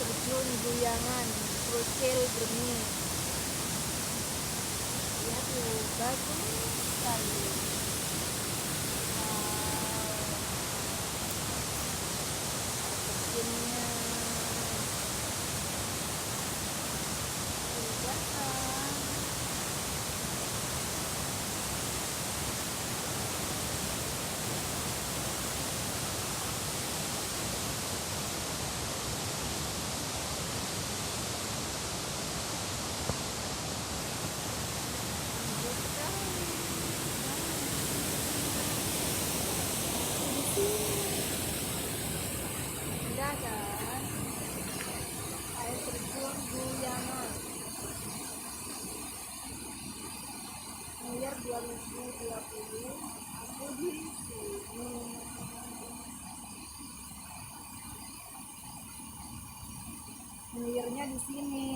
terjun Guyangan, Krucil Bermi. Ya tuh, bagus sekali. Terjunnya kelihatan. Indah kan? Air terjun Guyangan. New Year 2020. Aku di sini. New Year-nya di sini.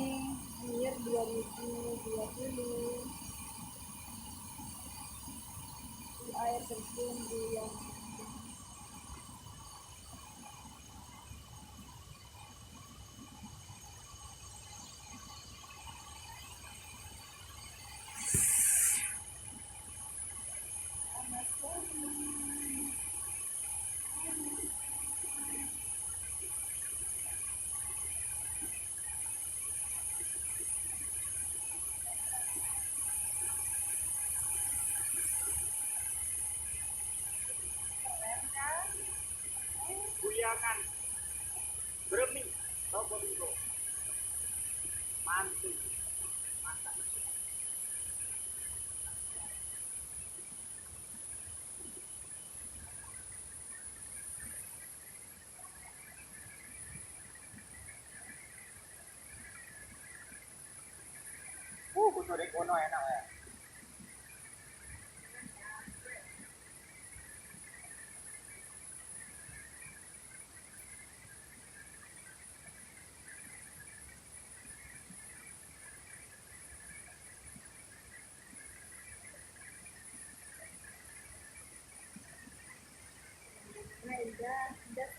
New Year 2020. Di air terjun Guyangan. Guyangan, Bermi, Probolinggo, mantul, mantap. Kudu di kono enak ya. Nah, indah, indah